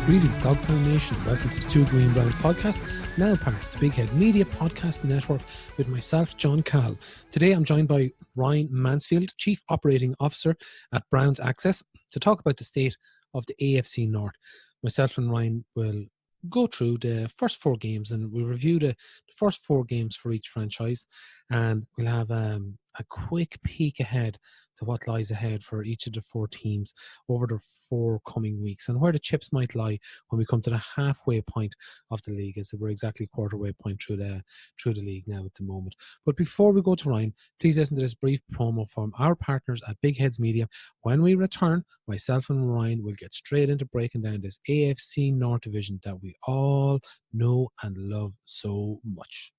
Greetings, Dog Pound Nation. Welcome to the Two Green Brothers podcast, now part of the Big Head Media Podcast Network with myself, John Cahill. Today I'm joined by Ryan Mansfield, Chief Operating Officer at Browns Access, to talk about the state of the AFC North. Myself and Ryan will go through the first four games and we'll review the first four games for each franchise, and we'll have a quick peek ahead to what lies ahead for each of the four teams over the four coming weeks and where the chips might lie when we come to the halfway point of the league, as we're exactly quarter-way point through the league now at the moment. But before we go to Ryan, please listen to this brief promo from our partners at Big Heads Media. When we return, myself and Ryan will get straight into breaking down this AFC North division that we all know and love so much.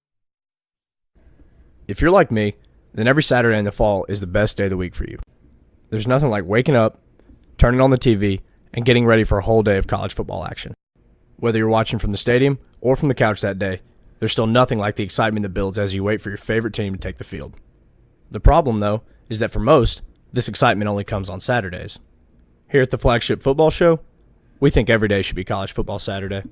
If you're like me, then every Saturday in the fall is the best day of the week for you. There's nothing like waking up, turning on the TV, and getting ready for a whole day of college football action. Whether you're watching from the stadium or from the couch that day, there's still nothing like the excitement that builds as you wait for your favorite team to take the field. The problem, though, is that for most, this excitement only comes on Saturdays. Here at the Flagship Football Show, we think every day should be College Football Saturday.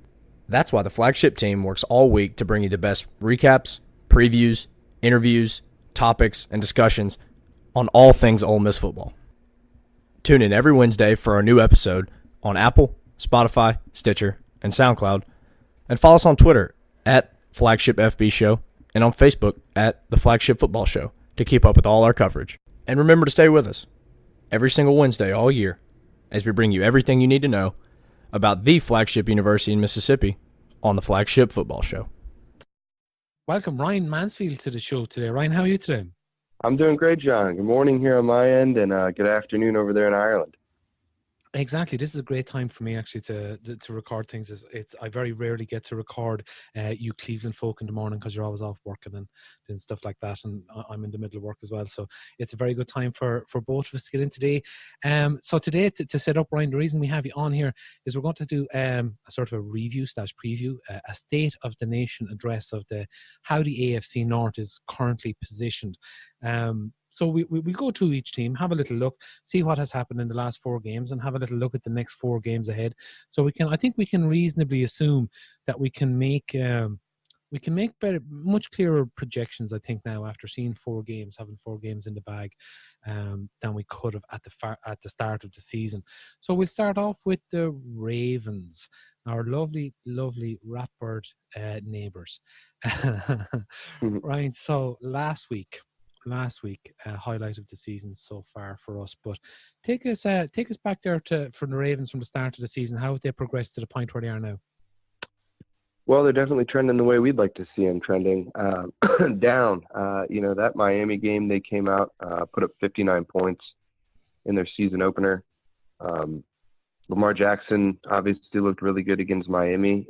That's why the Flagship team works all week to bring you the best recaps, previews, interviews, topics, and discussions on all things Ole Miss football. Tune in every Wednesday for our new episode on Apple, Spotify, Stitcher, and SoundCloud, and follow us on Twitter at Flagship FB Show and on Facebook at The Flagship Football Show to keep up with all our coverage. And remember to stay with us every single Wednesday all year as we bring you everything you need to know about the Flagship University in Mississippi on The Flagship Football Show. Welcome Ryan Mansfield to the show today. Ryan, how are you today? I'm doing great, John. Good morning here on my end, and good afternoon over there in Ireland. Exactly. This is a great time for me actually to record things. I very rarely get to record you Cleveland folk in the morning because you're always off working and doing stuff like that, and I'm in the middle of work as well. So it's a very good time for both of us to get in today. So today to set up, Ryan, the reason we have you on here is we're going to do a sort of a review/preview, a state of the nation address of how the AFC North is currently positioned. So we go through each team, have a little look, see what has happened in the last four games, and have a little look at the next four games ahead. So I think we can reasonably assume that we can make better, much clearer projections, I think, now after seeing having four games in the bag, than we could have at the start of the season. So we'll start off with the Ravens, our lovely, lovely ratbird neighbours. Right. So last week, highlight of the season so far for us. But take us back there for the Ravens from the start of the season. How have they progressed to the point where they are now? Well, they're definitely trending the way we'd like to see them trending, down. That Miami game, they came out, put up 59 points in their season opener. Lamar Jackson obviously looked really good against Miami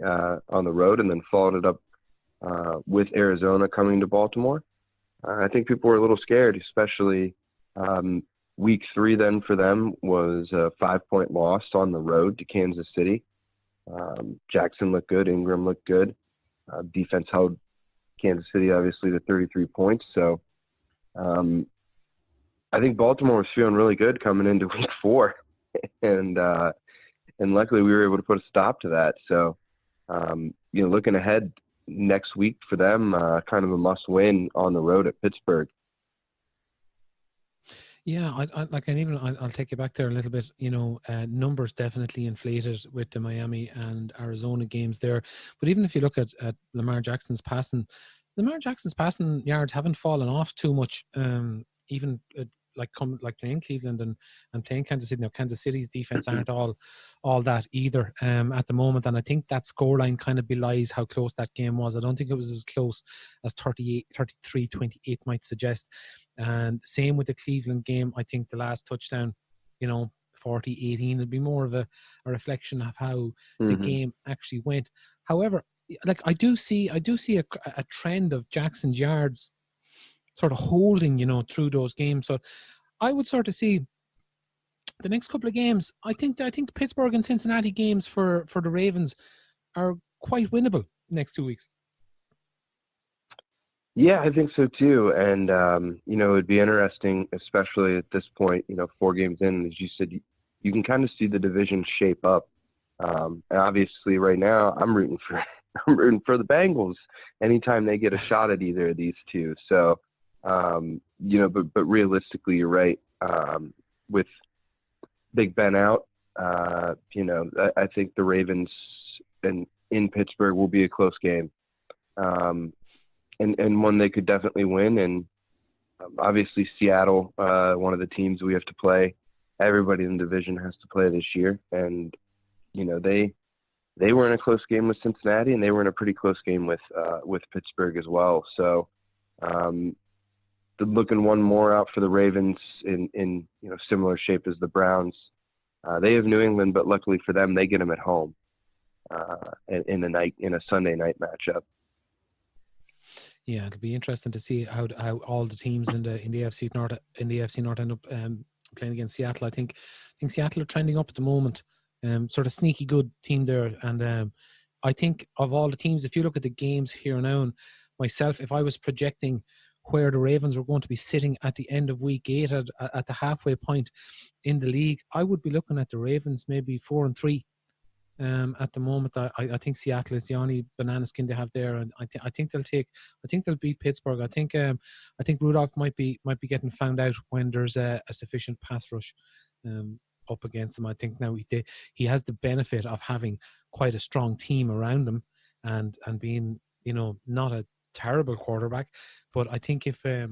on the road, and then followed it up with Arizona coming to Baltimore. I think people were a little scared, especially week 3 then for them was a 5-point loss on the road to Kansas City. Jackson looked good. Ingram looked good. Defense held Kansas City, obviously, to 33 points. So I think Baltimore was feeling really good coming into week 4. And luckily we were able to put a stop to that. So, looking ahead, next week for them, kind of a must-win on the road at Pittsburgh. Yeah, I'll take you back there a little bit. Numbers definitely inflated with the Miami and Arizona games there. But even if you look at Lamar Jackson's passing yards haven't fallen off too much. Even like playing Cleveland and playing Kansas City. Now, Kansas City's defense aren't all that either at the moment, and I think that scoreline kind of belies how close that game was. I don't think it was as close as 33-28 might suggest. And same with the Cleveland game. I think the last touchdown, 40-18, would be more of a reflection of how the game actually went. However, I do see a trend of Jackson's yards sort of holding, through those games. So I would sort of see the next couple of games. I think the Pittsburgh and Cincinnati games for the Ravens are quite winnable next 2 weeks. Yeah, I think so too. And, it'd be interesting, especially at this point, 4 games in, as you said, you can kind of see the division shape up And obviously right now I'm rooting for I'm rooting for the Bengals anytime they get a shot at either of these two. So, but realistically, you're right. With Big Ben out, I think the Ravens in Pittsburgh will be a close game, and one they could definitely win. And obviously Seattle, one of the teams we have to play. Everybody in the division has to play this year, and they were in a close game with Cincinnati, and they were in a pretty close game with Pittsburgh as well. So, looking one more out for the Ravens in similar shape as the Browns. They have New England, but luckily for them, they get them at home in a Sunday night matchup. Yeah, it'll be interesting to see how all the teams in the AFC North end up playing against Seattle. I think Seattle are trending up at the moment. Sort of sneaky good team there, and I think of all the teams, if you look at the games here now, and myself, if I was projecting where the Ravens were going to be sitting at the end of week 8 at the halfway point in the league, I would be looking at the Ravens maybe 4-3. At the moment, I think Seattle is the only banana skin they have there, and I think they'll beat Pittsburgh. I think Rudolph might be getting found out when there's a sufficient pass rush up against them. I think now he has the benefit of having quite a strong team around him and being not a terrible quarterback, but I think if to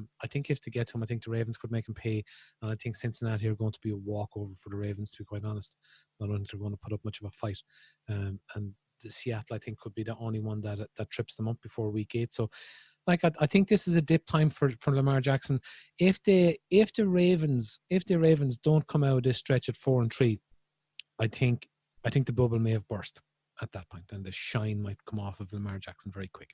get to him, I think the Ravens could make him pay, and I think Cincinnati are going to be a walkover for the Ravens, to be quite honest. Not only they're going to put up much of a fight, and the Seattle, I think, could be the only one that trips them up before week 8. So, I think this is a dip time for Lamar Jackson. If the Ravens don't come out of this stretch at 4-3, I think the bubble may have burst at that point, and the shine might come off of Lamar Jackson very quick.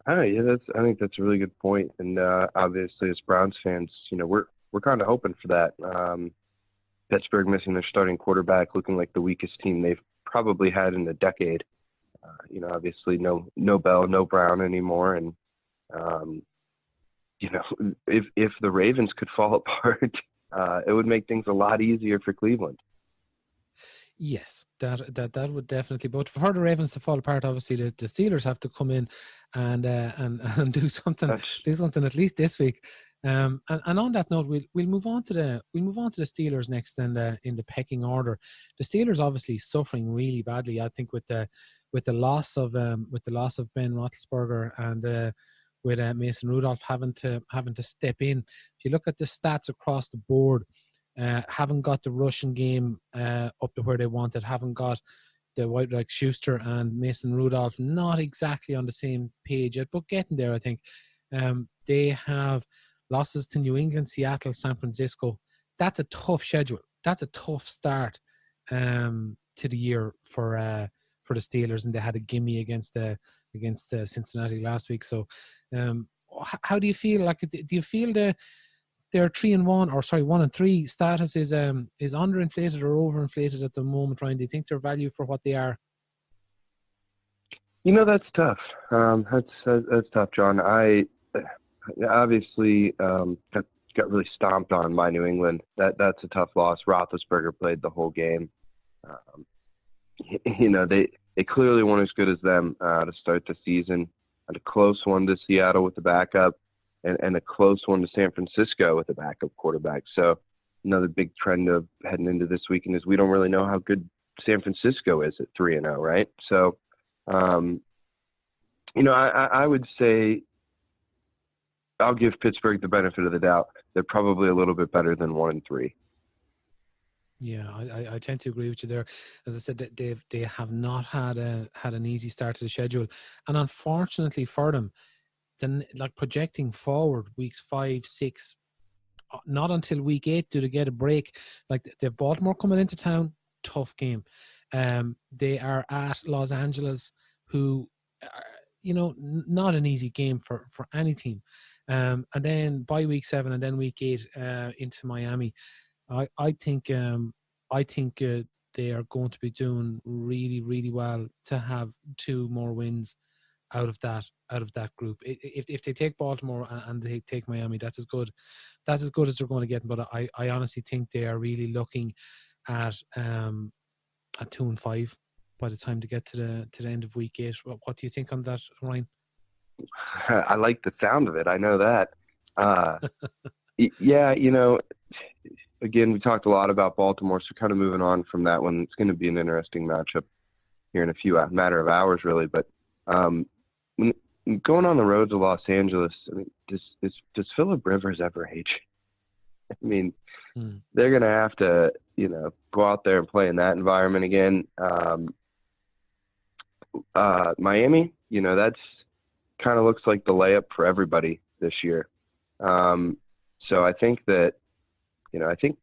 Yeah, I think that's a really good point. And obviously, as Browns fans, we're kind of hoping for that. Pittsburgh missing their starting quarterback, looking like the weakest team they've probably had in a decade. Obviously no Bell, no Brown anymore. And, if the Ravens could fall apart, it would make things a lot easier for Cleveland. Yes, that would definitely. But for the Ravens to fall apart, obviously the Steelers have to come in and do something at least this week. And on that note, we'll move on to the Steelers next, and in the pecking order, the Steelers obviously suffering really badly. I think with the loss of Ben Roethlisberger and with Mason Rudolph having to step in. If you look at the stats across the board, haven't got the rushing game up to where they wanted, haven't got the White like Schuster and Mason Rudolph not exactly on the same page yet, but getting there, I think. They have losses to New England, Seattle, San Francisco. That's a tough schedule. That's a tough start to the year for the Steelers, and they had a gimme against Cincinnati last week. So how do you feel? Like, do you feel their 3-1 or 1-3 status is underinflated or overinflated at the moment, Ryan? Do you think they're value for what they are? That's tough. That's tough, John. I obviously got really stomped on by New England. That's a tough loss. Roethlisberger played the whole game. They clearly weren't as good as them to start the season. And a close one to Seattle with the backup, and a close one to San Francisco with a backup quarterback. So another big trend of heading into this weekend is we don't really know how good San Francisco is at 3-0, right? So, I would say I'll give Pittsburgh the benefit of the doubt. They're probably a little bit better than 1-3. Yeah, I tend to agree with you there. As I said, they have not had an easy start to the schedule, and unfortunately for them, then like projecting forward weeks 5, 6, not until week 8 do they get a break. Like, they've Baltimore coming into town, tough game. They are at Los Angeles, who are, not an easy game for any team. And then by week 7 and then week 8 into Miami. I think they are going to be doing really, really well to have 2 more wins out of that group. If they take Baltimore and they take Miami, that's as good as they're going to get. But I honestly think they are really looking at at 2-5 by the time to get to the end of week 8. What do you think on that, Ryan? I like the sound of it. I know that. Yeah, again, we talked a lot about Baltimore, so kind of moving on from that one. It's going to be an interesting matchup here in a matter of hours, really. But when going on the road to Los Angeles, I mean, does Phillip Rivers ever hate you? I mean, they're going to have to, go out there and play in that environment again. Miami, that's kind of looks like the layup for everybody this year. So I think that, I think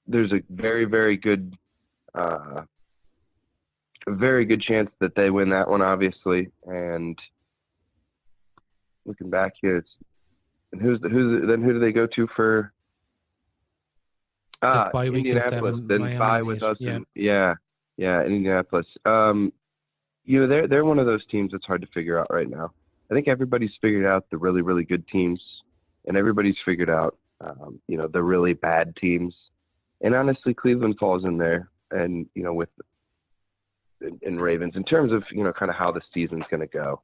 there's a very, very good, chance that they win that one, obviously. And looking back here, who do they go to for? Bye week in Indianapolis. 7, Then Miami bye in with 8. us. Yeah, Indianapolis. They're one of those teams that's hard to figure out right now. I think everybody's figured out the really, really good teams, and everybody's figured out, the really bad teams. And honestly, Cleveland falls in there, and with and Ravens in terms of kind of how the season's going to go,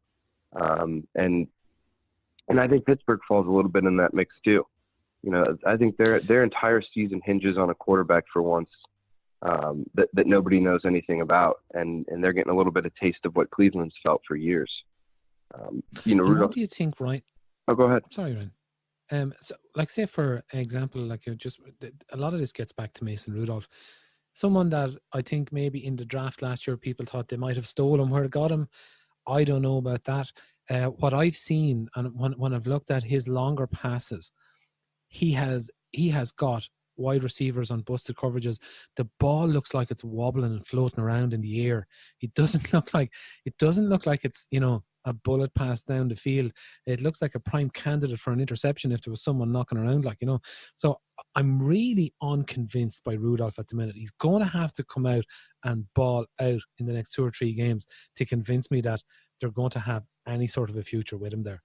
and I think Pittsburgh falls a little bit in that mix too. I think their entire season hinges on a quarterback for once that nobody knows anything about, and they're getting a little bit of taste of what Cleveland's felt for years. What do you think, Ryan? Oh, go ahead. Sorry, Ryan. So, like, say for example, like a lot of this gets back to Mason Rudolph, someone that I think maybe in the draft last year people thought they might have stolen where it got him. I don't know about that. What I've seen, and when I've looked at his longer passes, he has got wide receivers on busted coverages. The ball looks like it's wobbling and floating around in the air. It doesn't look like it's a bullet pass down the field. It looks like a prime candidate for an interception if there was someone knocking around, So I'm really unconvinced by Rudolph at the minute. He's going to have to come out and ball out in the next 2 or 3 games to convince me that they're going to have any sort of a future with him there.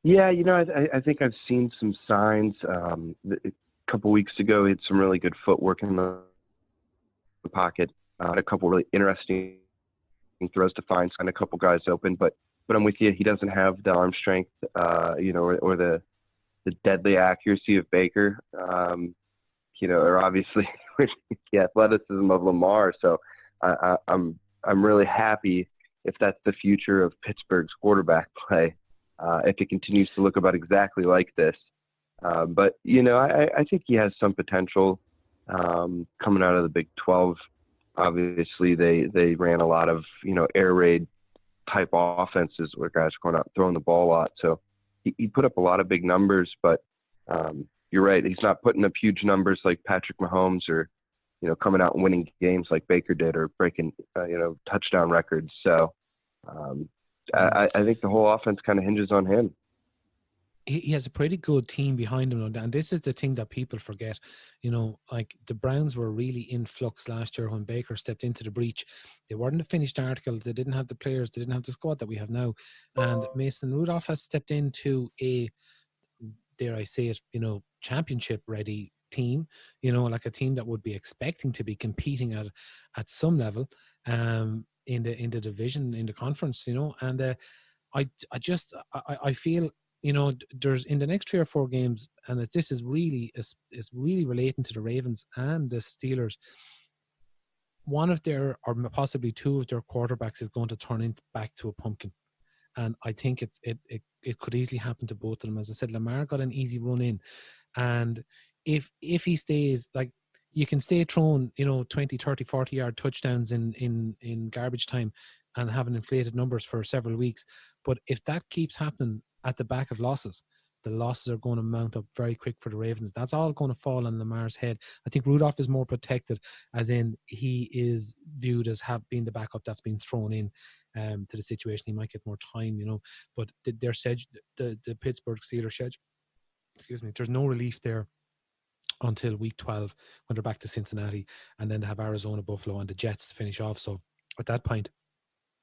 Yeah, I think I've seen some signs. A couple weeks ago, he had some really good footwork in the pocket. Had a couple really interesting throws to find a couple guys open. But I'm with you. He doesn't have the arm strength, or the deadly accuracy of Baker, or obviously the athleticism of Lamar. So I'm really happy if that's the future of Pittsburgh's quarterback play. If it continues to look about exactly like this. But, I think he has some potential coming out of the Big 12. Obviously, they ran a lot of, air raid type offenses where guys are going out throwing the ball a lot. So he put up a lot of big numbers, but you're right. He's not putting up huge numbers like Patrick Mahomes or, coming out and winning games like Baker did or breaking, touchdown records. So, I think the whole offense kind of hinges on him. He has a pretty good team behind him, and this is the thing that people forget. Like the Browns were really in flux last year when Baker stepped into the breach. They weren't a finished article. They didn't have the players. They didn't have the squad that we have now. And Mason Rudolph has stepped into a, dare I say it, championship-ready team. Like a team that would be expecting to be competing at some level. In the division, in the conference, and I feel, there's in the next 3 or 4 games, and this is really relating to the Ravens and the Steelers. One of their, or possibly 2 of their quarterbacks is going to turn back to a pumpkin, and I think it could easily happen to both of them. As I said, Lamar got an easy run in, and if he stays, like, you can stay throwing 20, 30, 40-yard touchdowns in garbage time and having inflated numbers for several weeks. But if that keeps happening at the back of losses, the losses are going to mount up very quick for the Ravens. That's all going to fall on Lamar's head. I think Rudolph is more protected, as in he is viewed as being the backup that's been thrown in to the situation. He might get more time, but their the Pittsburgh Steelers schedule, there's no relief there until week 12 when they're back to Cincinnati, and then they have Arizona, Buffalo, and the Jets to finish off. So at that point,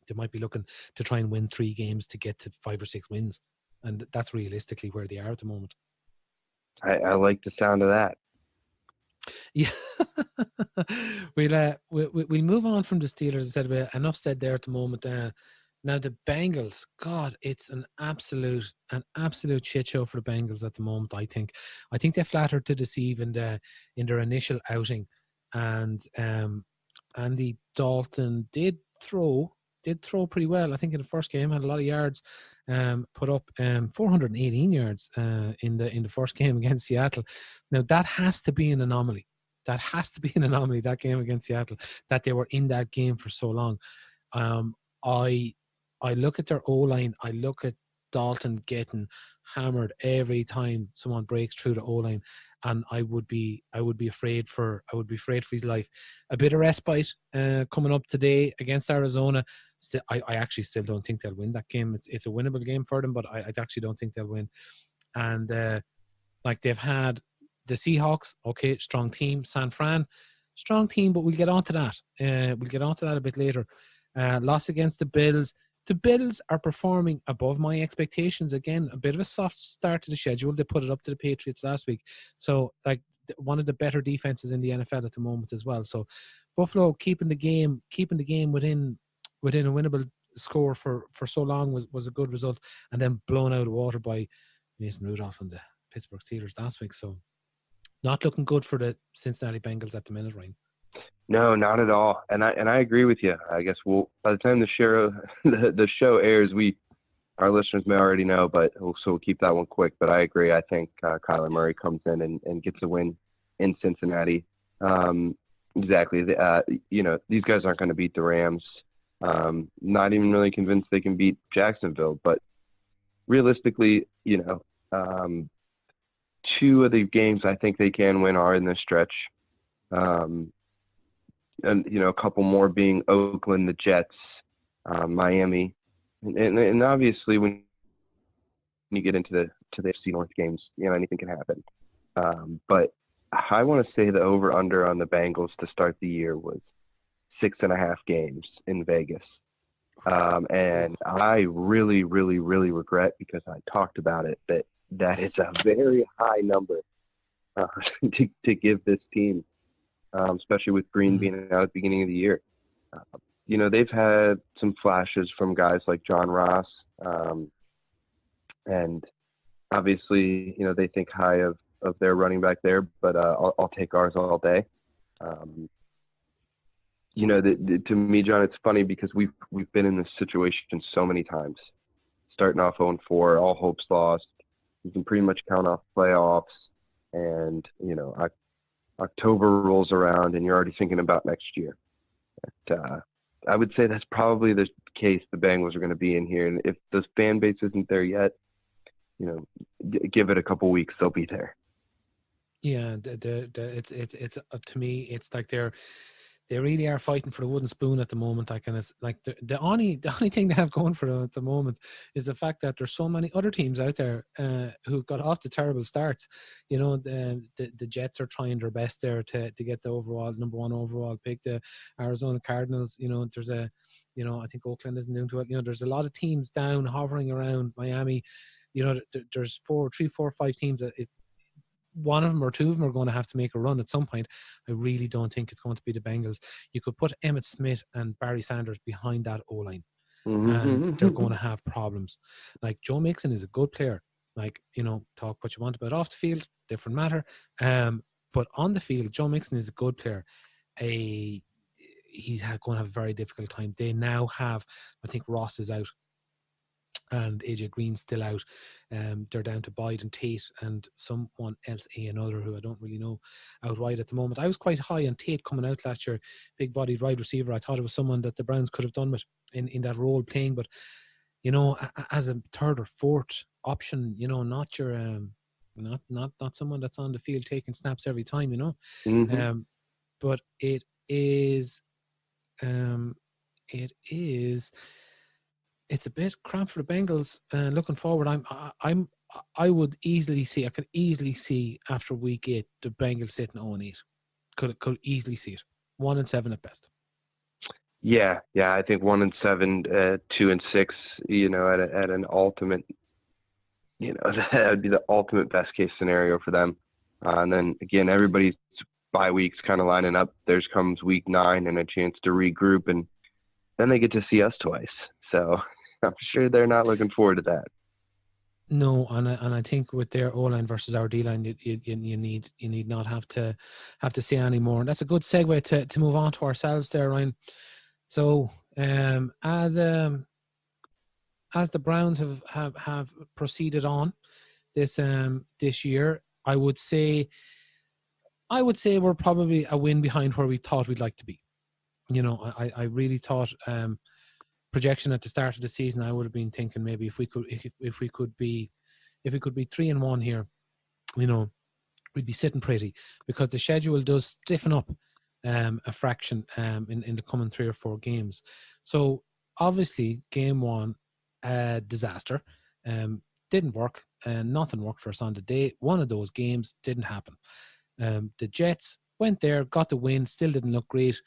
they might be looking to try and win 3 games to get to 5 or 6 wins. And that's realistically where they are at the moment. I like the sound of that. Yeah, We'll move on from the Steelers. Instead of enough said there at the moment. Now the Bengals, God, it's an absolute shit show for the Bengals at the moment. I think they flattered to deceive in their initial outing, and Andy Dalton did throw pretty well. I think in the first game had a lot of yards, put up 418 yards in the first game against Seattle. Now that has to be an anomaly. That has to be an anomaly, that game against Seattle, that they were in that game for so long. I look at their O-line, I look at Dalton getting hammered every time someone breaks through the O-line, and I would be afraid for his life. A bit of respite coming up today against Arizona. I actually still don't think they'll win that game. It's a winnable game for them, but I actually don't think they'll win. And like they've had the Seahawks, okay, strong team. San Fran, strong team, but we'll get on to that. We'll get on to that a bit later. Loss against the Bills. The Bills are performing above my expectations. Again, a bit of a soft start to the schedule. They put it up to the Patriots last week. So, like, one of the better defenses in the NFL at the moment as well. So, Buffalo keeping the game within a winnable score for so long was a good result, and then blown out of water by Mason Rudolph and the Pittsburgh Steelers last week. So, not looking good for the Cincinnati Bengals at the minute, Ryan. No, not at all. And I agree with you. I guess by the time the show airs, our listeners may already know, but we'll keep that one quick. But I agree. I think Kyler Murray comes in and gets a win in Cincinnati. Exactly. These guys aren't going to beat the Rams. Not even really convinced they can beat Jacksonville. But realistically, two of the games I think they can win are in this stretch. And a couple more being Oakland, the Jets, Miami, and obviously when you get into the AFC North games, anything can happen. But I want to say the over/under on the Bengals to start the year was 6.5 games in Vegas, and I really, really, really regret, because I talked about it, that is a very high number to give this team. Especially with Green being out at the beginning of the year. They've had some flashes from guys like John Ross. And obviously, they think high of their running back there, but I'll take ours all day. To me, John, it's funny because we've been in this situation so many times. Starting off 0-4, all hopes lost. You can pretty much count off playoffs. And, October rolls around and you're already thinking about next year. But, I would say that's probably the case the Bengals are going to be in here. And if the fan base isn't there yet, give it a couple weeks, they'll be there. Yeah, it's to me, it's like they really are fighting for the wooden spoon at the moment. The only thing they have going for them at the moment is the fact that there's so many other teams out there who've got off the terrible starts. The Jets are trying their best there to get the number one overall pick. The Arizona Cardinals, there's I think Oakland isn't doing too well. There's a lot of teams down hovering around Miami. There's 3, 4, 5 teams that one of them or two of them are going to have to make a run at some point. I really don't think it's going to be the Bengals. You could put Emmitt Smith and Barry Sanders behind that O-line, and they're going to have problems. Like, Joe Mixon is a good player. Like, talk what you want about off the field, different matter. But on the field, Joe Mixon is a good player. He's going to have a very difficult time. They now have, I think Ross is out, and AJ Green's still out. They're down to Boyd and Tate and someone else, another who I don't really know, out wide at the moment. I was quite high on Tate coming out last year, big-bodied wide receiver. I thought it was someone that the Browns could have done with in that role playing, but as a third or fourth option, not your not someone that's on the field taking snaps every time, but it is it's a bit cramped for the Bengals. Looking forward, I could easily see after week 8 the Bengals sitting 0-8. Could easily see it. 1-7 at best. Yeah, I think 1-7, 2-6. At an ultimate, that would be the ultimate best case scenario for them. And then again, everybody's bye weeks kind of lining up. There's comes week 9 and a chance to regroup, and then they get to see us twice. So I'm sure they're not looking forward to that. No, and I think with their O-line versus our D-line, you need not have to say any more. And that's a good segue to move on to ourselves there, Ryan. So as the Browns have proceeded on this year, I would say we're probably a win behind where we thought we'd like to be. You know, I really thought projection at the start of the season, I would have been thinking maybe if we could be 3-1 here, you know, we'd be sitting pretty, because the schedule does stiffen up a fraction in the coming 3 or 4 games. So obviously game 1, disaster, didn't work, and nothing worked for us on the day. One of those games didn't happen. The Jets went there, got the win, still didn't look great.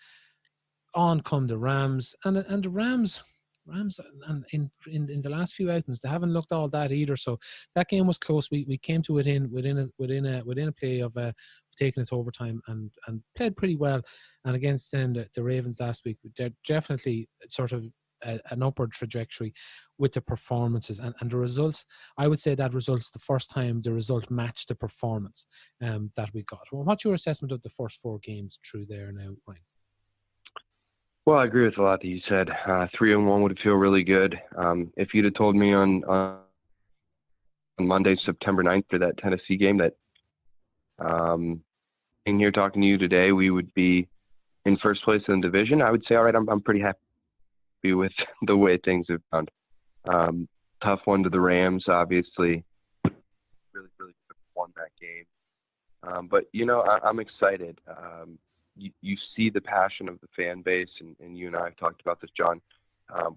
On come the Rams, and the Rams and in the last few outings, they haven't looked all that either. So that game was close. We came to it within a play of taking it to overtime, and played pretty well. And against then the Ravens last week, they're definitely sort of an upward trajectory with the performances and the results. I would say that results the first time the result matched the performance that we got. Well, what's your assessment of the first 4 games through there now, Ryan? Well, I agree with a lot that you said. 3-1 would feel really good. If you'd have told me on Monday, September 9th, for that Tennessee game, that in here talking to you today, we would be in first place in the division, I would say, all right, I'm pretty happy with the way things have gone. Tough one to the Rams, obviously. Really won that game. But, you know, I'm excited. You see the passion of the fan base, and you and I have talked about this, John.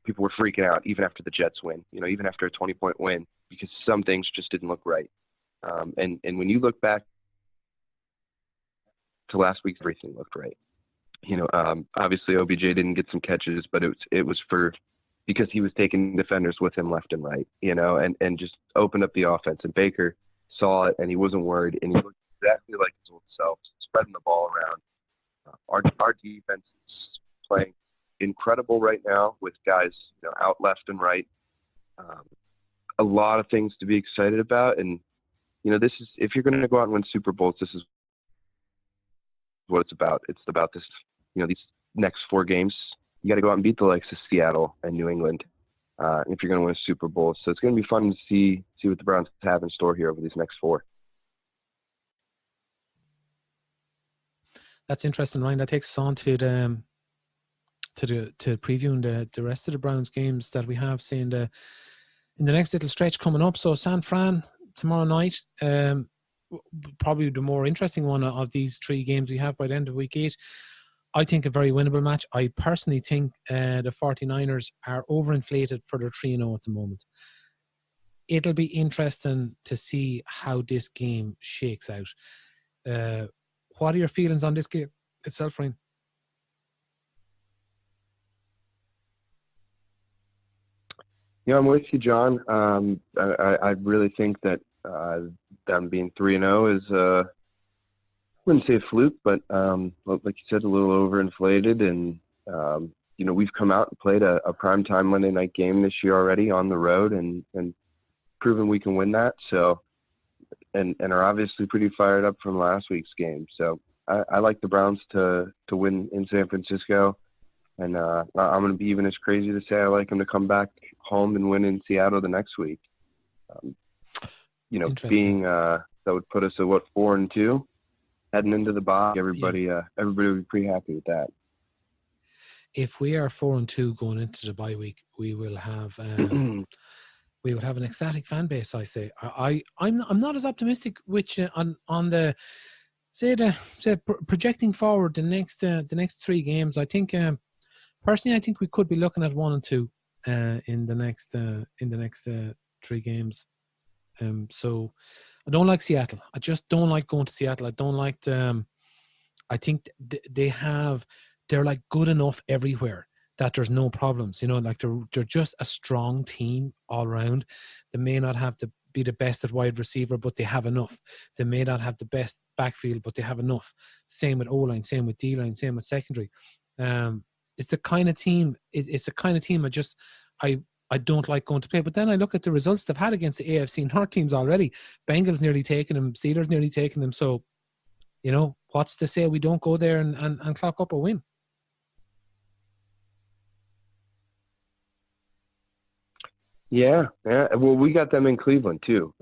People were freaking out even after the Jets win, you know, even after a 20-point win, because some things just didn't look right. And when you look back to last week, everything looked right. You know, obviously OBJ didn't get some catches, but it was because he was taking defenders with him left and right, you know, and just opened up the offense. And Baker saw it, and he wasn't worried, and he looked exactly like his old self, spreading the ball around. Our defense is playing incredible right now with guys, you know, out left and right. A lot of things to be excited about, and you know, this is, if you're going to go out and win Super Bowls, this is what it's about. It's about this, you know, these next 4 games. You got to go out and beat the likes of Seattle and New England if you're going to win a Super Bowl. So it's going to be fun to see what the Browns have in store here over these next 4. That's interesting, Ryan. That takes us on to previewing the rest of the Browns games that we have, say, in the next little stretch coming up. So San Fran tomorrow night, probably the more interesting one of these 3 games we have by the end of week 8. I think a very winnable match. I personally think the 49ers are overinflated for their 3-0 at the moment. It'll be interesting to see how this game shakes out. What are your feelings on this game itself, Ryan? Yeah, I'm with you, John. I really think that them being 3-0 is, I wouldn't say a fluke, but like you said, a little overinflated. And, you know, we've come out and played a primetime Monday night game this year already on the road and proven we can win that. So, and are obviously pretty fired up from last week's game. So I like the Browns to win in San Francisco. And I'm going to be even as crazy to say I like them to come back home and win in Seattle the next week. You know, being that would put us at 4-2 heading into the bye. Everybody would be pretty happy with that. If we are 4-2 going into the bye week, we will have we will have an ecstatic fan base. I say I'm not as optimistic which on the projecting forward the next 3 games. I think personally, I think we could be looking at 1-2 in the next 3 games. So I don't like Seattle. I just don't like going to Seattle. I don't like I think they're like good enough everywhere that there's no problems. You know, like they're just a strong team all around. They may not have be the best at wide receiver, but they have enough. They may not have the best backfield, but they have enough. Same with O-line, same with D-line, same with secondary. It's the kind of team. It's the kind of team I don't like going to play. But then I look at the results they've had against the AFC North teams already. Bengals nearly taking them, Steelers nearly taking them. So, what's to say we don't go there and clock up a win? Yeah. Well, we got them in Cleveland too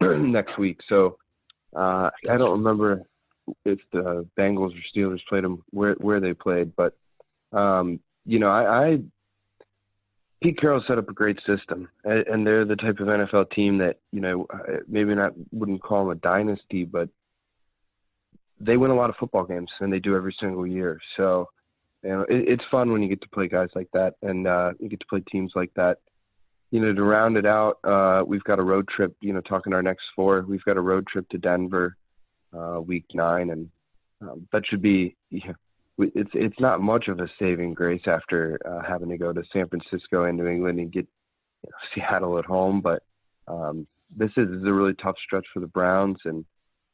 next week. So I don't remember if the Bengals or Steelers played them where they played, but Pete Carroll set up a great system, and they're the type of NFL team that maybe wouldn't call them a dynasty, but they win a lot of football games, and they do every single year. So it's fun when you get to play guys like that, and you get to play teams like that. To round it out, we've got a road trip, talking our next 4. We've got a road trip to Denver week 9, and that should be it's not much of a saving grace after having to go to San Francisco and New England and get Seattle at home. But this is a really tough stretch for the Browns, and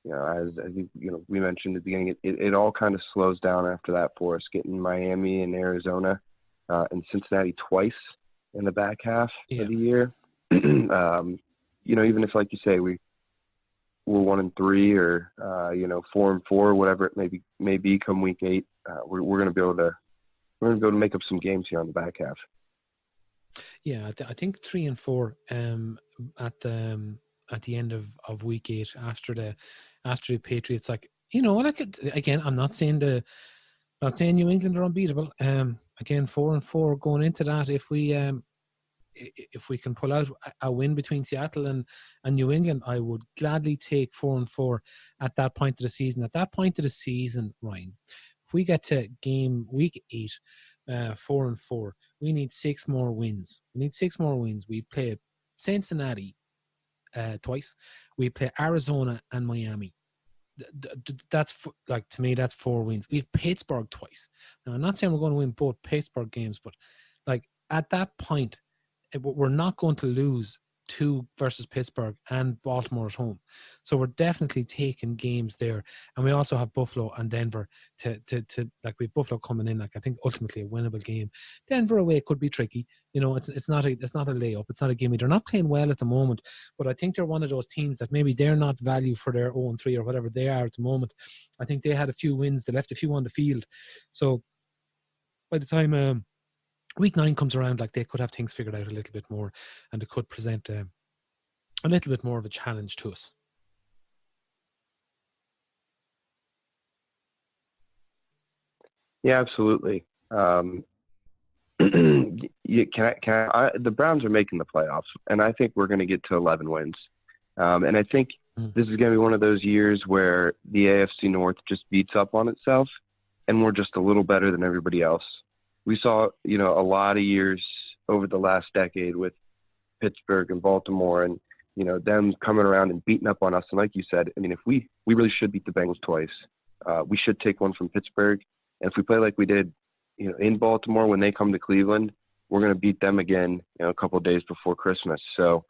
as I think we mentioned at the beginning, it all kind of slows down after that for us, getting Miami and Arizona and Cincinnati twice in the back half of the year. Even if, like you say, we're 1-3 or 4-4, whatever it may be come week 8, we're going to be able to make up some games here on the back half. Yeah, I think 3-4 at the end of week 8 after the Patriots. Again, I'm not saying New England are unbeatable. Again, 4-4 going into that. If we can pull out a win between Seattle and New England, I would gladly take 4-4 at that point of the season. At that point of the season, Ryan, if we get to game week 8, 4-4, we need 6 more wins. We play Cincinnati twice. We play Arizona and Miami. That's to me, that's 4 wins. We have Pittsburgh twice. Now, I'm not saying we're going to win both Pittsburgh games, but at that point, we're not going to lose 2 versus Pittsburgh and Baltimore at home. So we're definitely taking games there. And we also have Buffalo and Denver to we have Buffalo coming in, I think ultimately a winnable game. Denver away could be tricky. It's not a layup. It's not a gimme. They're not playing well at the moment, but I think they're one of those teams that maybe they're not value for their 0-3 or whatever they are at the moment. I think they had a few wins. They left a few on the field. So by the time week 9 comes around, they could have things figured out a little bit more, and it could present a little bit more of a challenge to us. Yeah, absolutely. The Browns are making the playoffs, and I think we're going to get to 11 wins. And I think this is going to be one of those years where the AFC North just beats up on itself, and we're just a little better than everybody else. We saw, a lot of years over the last decade with Pittsburgh and Baltimore and, them coming around and beating up on us. And like you said, if we really should beat the Bengals twice. We should take one from Pittsburgh. And if we play like we did, in Baltimore when they come to Cleveland, we're going to beat them again, a couple of days before Christmas. So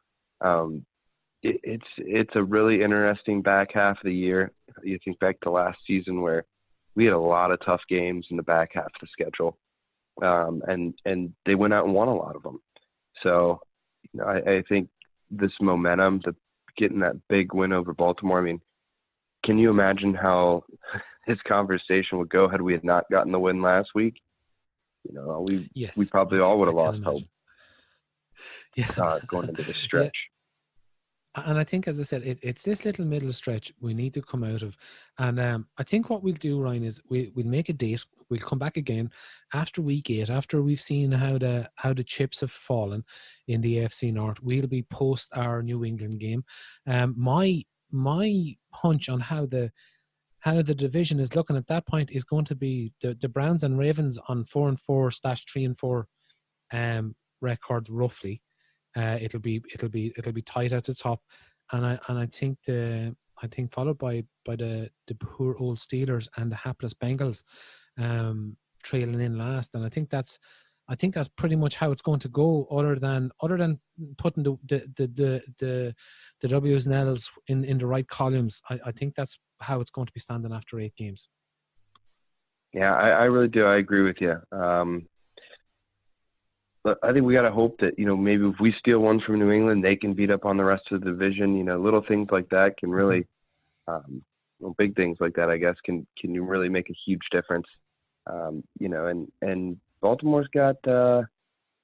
it's a really interesting back half of the year. You think back to last season where we had a lot of tough games in the back half of the schedule. And they went out and won a lot of them. So, I think this momentum, getting that big win over Baltimore, can you imagine how this conversation would go had we had not gotten the win last week? We probably all would have lost hope going into the stretch. Yeah. And I think, as I said, it's this little middle stretch we need to come out of. And I think what we'll do, Ryan, is we'll make a date. We'll come back again after week 8, after we've seen how the chips have fallen in the AFC North. We'll be post our New England game. My hunch on how the division is looking at that point is going to be the Browns and Ravens on 4-4 / 3-4 records roughly. It'll be tight at the top, and I think followed by the poor old Steelers and the hapless Bengals trailing in last. And I think that's I think that's pretty much how it's going to go. Other than putting the W's and L's in the right columns, I think that's how it's going to be standing after 8 games. Yeah, I really do. I agree with you. But I think we got to hope that, maybe if we steal one from New England, they can beat up on the rest of the division. Little things like that can really, big things like that, I guess, can really make a huge difference. And Baltimore's got,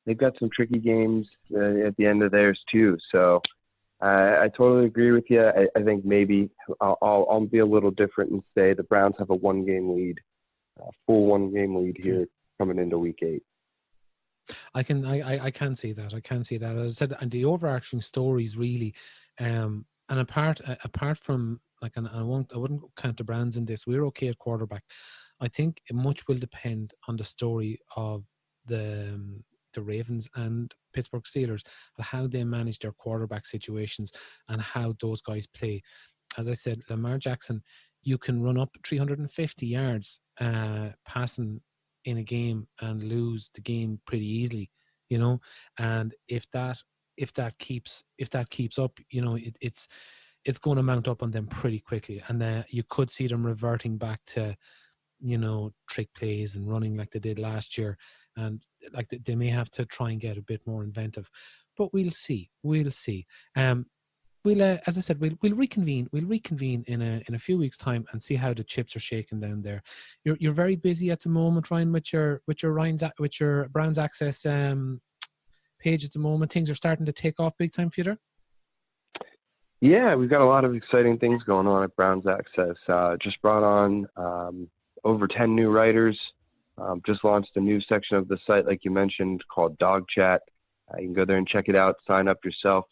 they've got some tricky games at the end of theirs too. So I totally agree with you. I think maybe I'll be a little different and say the Browns have a full 1 game lead here coming into week 8. I can see that. I can see that. As I said, and the overarching stories really, and apart from and I wouldn't count the Browns in this. We're okay at quarterback. I think much will depend on the story of the Ravens and Pittsburgh Steelers and how they manage their quarterback situations and how those guys play. As I said, Lamar Jackson, you can run up 350 yards passing in a game and lose the game pretty easily, and if that keeps up, it's going to mount up on them pretty quickly, and you could see them reverting back to trick plays and running like they did last year, and like they may have to try and get a bit more inventive, but we'll see. We'll, as I said, we'll reconvene. We'll reconvene in a few weeks' time and see how the chips are shaking down there. You're very busy at the moment, Ryan, with your Browns Access page at the moment. Things are starting to take off big time for you there. Yeah, we've got a lot of exciting things going on at Browns Access. Just brought on over 10 new writers. Just launched a new section of the site, like you mentioned, called Dog Chat. You can go there and check it out. Sign up yourself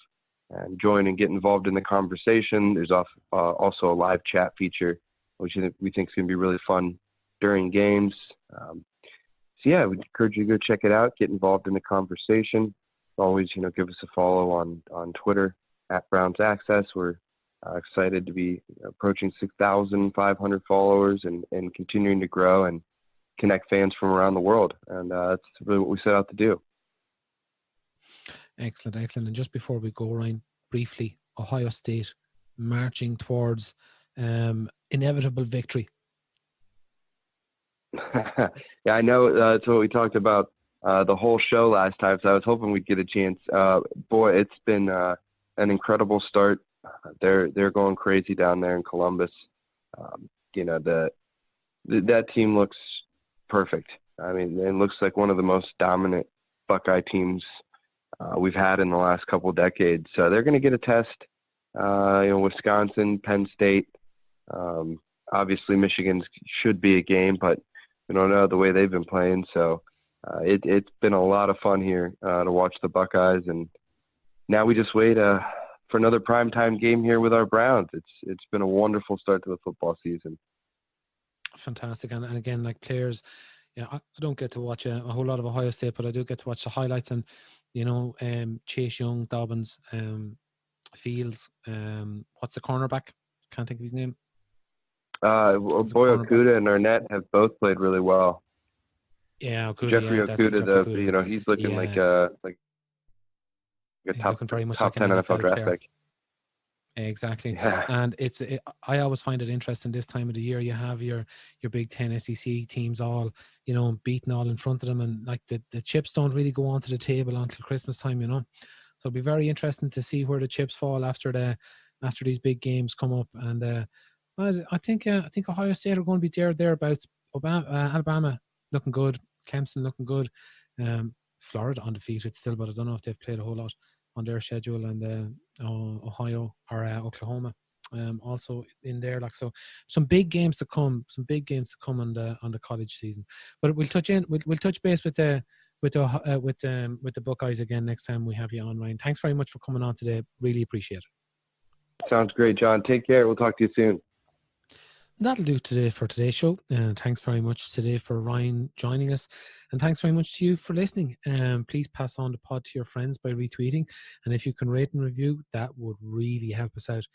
and join and get involved in the conversation. There's also a live chat feature, which we think is going to be really fun during games. So yeah, we'd encourage you to go check it out, get involved in the conversation. Always, give us a follow on Twitter at Browns Access. We're excited to be approaching 6,500 followers and continuing to grow and connect fans from around the world. And that's really what we set out to do. Excellent. And just before we go, Ryan, briefly, Ohio State marching towards inevitable victory. Yeah, I know that's what we talked about the whole show last time, so I was hoping we'd get a chance. Boy, it's been an incredible start. They're going crazy down there in Columbus. That team looks perfect. I mean, it looks like one of the most dominant Buckeye teams we've had in the last couple of decades. So they're going to get a test. Wisconsin, Penn State. Obviously, Michigan should be a game, but we don't know the way they've been playing. So it's been a lot of fun here to watch the Buckeyes. And now we just wait for another primetime game here with our Browns. It's been a wonderful start to the football season. Fantastic. And again, like players, I don't get to watch a whole lot of Ohio State, but I do get to watch the highlights. And Chase Young, Dobbins, Fields. What's the cornerback? Can't think of his name. Okudah and Arnett have both played really well. Yeah, Okudah. Jeffrey Okudah, he's looking like a top 10 NFL draft pick. Exactly. Yeah. And I always find it interesting this time of the year. You have your Big Ten SEC teams all, beating all in front of them, and like the chips don't really go onto the table until Christmas time, So it'll be very interesting to see where the chips fall after these big games come up. And I think Ohio State are going to be thereabouts. Alabama looking good, Clemson looking good, Florida undefeated still, but I don't know if they've played a whole lot on their schedule, and Ohio or Oklahoma also in there. Like, so some big games to come on the college season. But we'll touch base with the Buckeyes again next time we have you on, Ryan. Thanks very much for coming on today. Really appreciate it. Sounds great, John. Take care. We'll talk to you soon. That'll do today for today's show. Thanks very much today for Ryan joining us, and thanks very much to you for listening. Please pass on the pod to your friends by retweeting, and if you can rate and review, that would really help us out.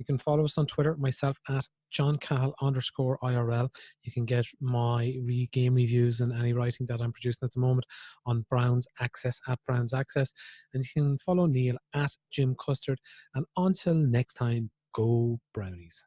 You can follow us on Twitter, myself at JohnCahill_IRL. You can get my game reviews and any writing that I'm producing at the moment on Browns Access, at Browns Access. And you can follow Neil at Jim Custard. And until next time, go Brownies.